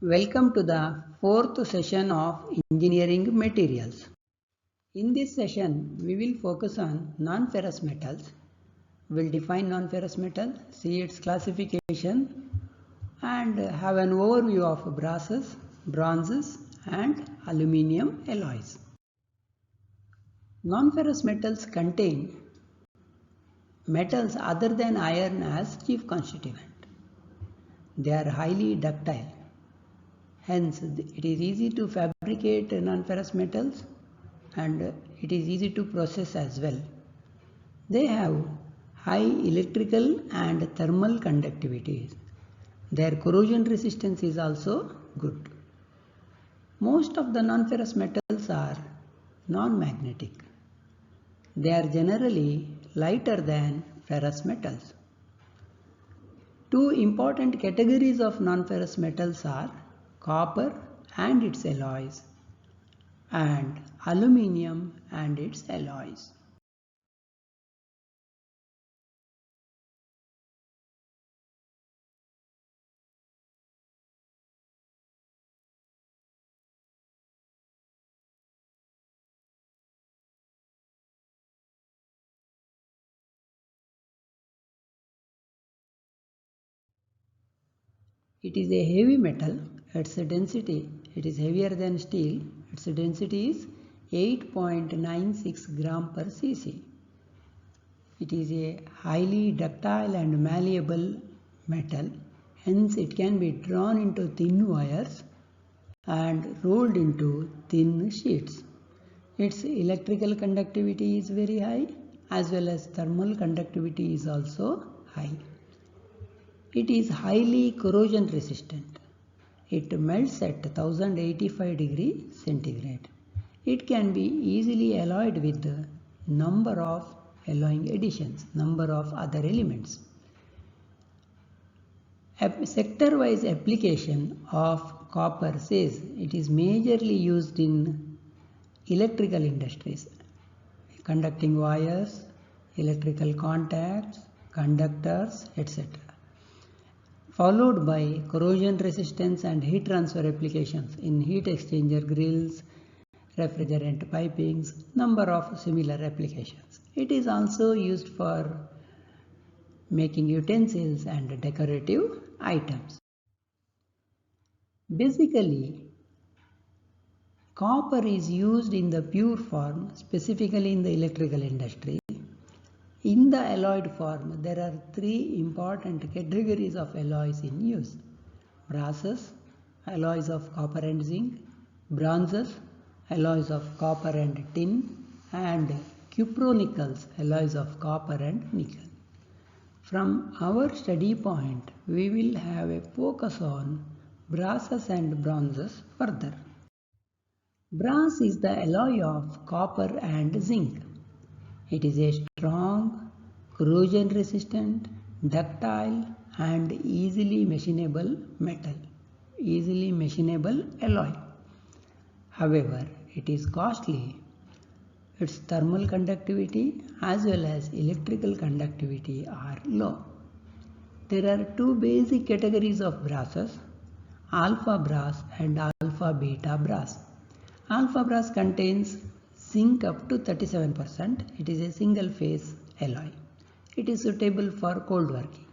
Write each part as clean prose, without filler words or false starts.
Welcome to the fourth session of Engineering Materials. In this session, we will focus on non-ferrous metals. We will define non-ferrous metal, see its classification, and have an overview of brasses, bronzes, and aluminium alloys. Non-ferrous metals contain metals other than iron as chief constituent. They are highly ductile. Hence, it is easy to fabricate non-ferrous metals and it is easy to process as well. They have high electrical and thermal conductivity. Their corrosion resistance is also good. Most of the non-ferrous metals are non-magnetic. They are generally lighter than ferrous metals. Two important categories of non-ferrous metals are copper and its alloys and aluminium and its alloys. It is a heavy metal. Its density, it is heavier than steel. Its density is 8.96 gram per cc. It is a highly ductile and malleable metal. Hence, it can be drawn into thin wires and rolled into thin sheets. Its electrical conductivity is very high as well as thermal conductivity is also high. It is highly corrosion resistant. It melts at 1085 degree centigrade. It can be easily alloyed with the number of alloying additions, number of other elements. A sector-wise application of copper says it is majorly used in electrical industries, conducting wires, electrical contacts, conductors, etc. Followed by corrosion resistance and heat transfer applications in heat exchanger grills, refrigerant pipings, number of similar applications. It is also used for making utensils and decorative items. Basically, copper is used in the pure form, specifically in the electrical industry. In the alloyed form, there are three important categories of alloys in use. Brasses, alloys of copper and zinc, bronzes, alloys of copper and tin, and cupronickel, alloys of copper and nickel. From our study point, we will have a focus on brasses and bronzes further. Brass is the alloy of copper and zinc. It is a strong, corrosion resistant, ductile and easily machinable metal, easily machinable alloy. However, it is costly. Its thermal conductivity as well as electrical conductivity are low. There are two basic categories of brasses, alpha brass and alpha beta brass. Alpha brass contains zinc up to 37%. It is a single phase alloy. It is suitable for cold working.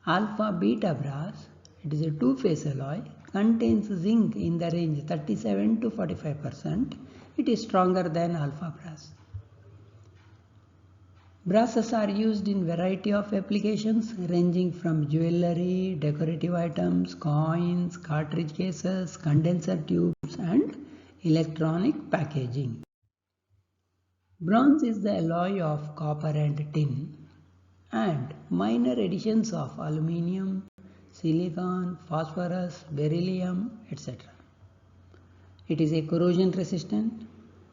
Alpha beta brass, it is a two phase alloy, contains zinc in the range 37 to 45%. It is stronger than alpha brass. Brasses are used in variety of applications ranging from jewelry, decorative items, coins, cartridge cases, condenser tubes and electronic packaging. Bronze is the alloy of copper and tin and minor additions of aluminium, silicon, phosphorus, beryllium, etc. It is a corrosion resistant.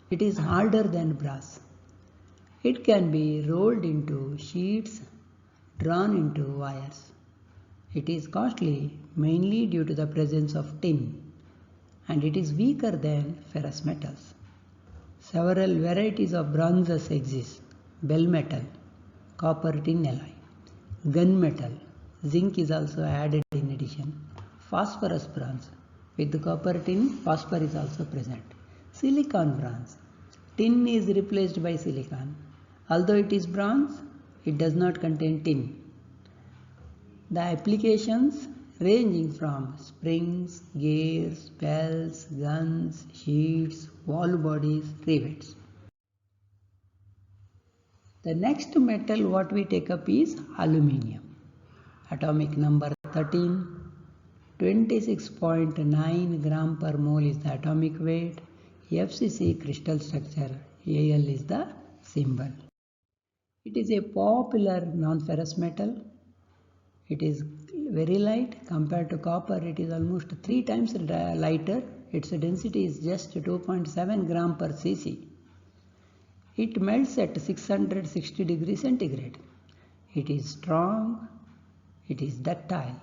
It is harder than brass. It can be rolled into sheets, drawn into wires. It is costly mainly due to the presence of tin and it is weaker than ferrous metals. Several varieties of bronzes exist: bell metal, copper tin alloy, gun metal, zinc is also added in addition, phosphorus bronze, With copper tin, phosphor is also present. Silicon bronze. Tin is replaced by silicon. Although it is bronze, it does not contain tin. The applications ranging from springs, gears, bells, guns, sheets, valve bodies, rivets. The next metal what we take up is aluminium. Atomic number 13, 26.9 gram per mole is the atomic weight. FCC crystal structure, Al is the symbol. It is a popular non-ferrous metal. It is very light compared to copper. It is almost 3 times lighter. Its density is just 2.7 gram per cc. It melts at 660 degrees centigrade. It is strong. It is ductile.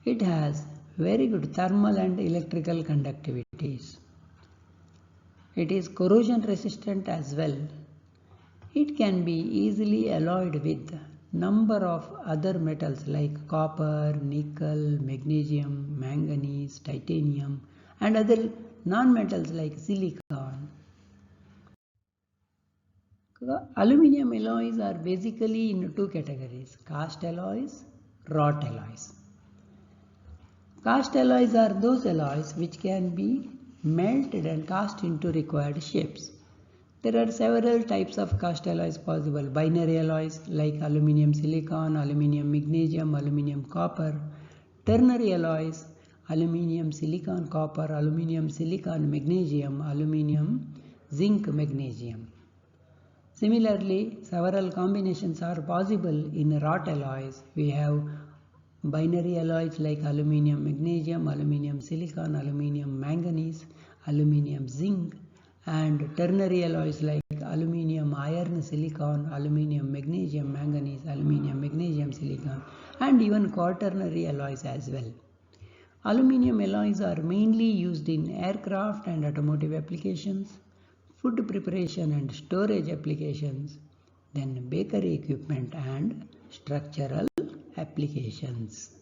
It has very good thermal and electrical conductivities. It is corrosion resistant as well. It can be easily alloyed with number of other metals like copper, nickel, magnesium, manganese, titanium and other non-metals like silicon. Aluminium alloys are basically in two categories, cast alloys, wrought alloys. Cast alloys are those alloys which can be melted and cast into required shapes. There are several types of cast alloys possible. Binary alloys like aluminium silicon, aluminium magnesium, aluminium copper. Ternary alloys, aluminium silicon copper, aluminium silicon magnesium, aluminium zinc magnesium. Similarly, several combinations are possible in wrought alloys. We have binary alloys like aluminium magnesium, aluminium silicon, aluminium manganese, aluminium zinc, and ternary alloys like aluminium iron silicon, aluminium magnesium manganese, aluminium magnesium silicon, and even quaternary alloys as well. Aluminium alloys are mainly used in aircraft and automotive applications, food preparation and storage applications, then bakery equipment and structural applications.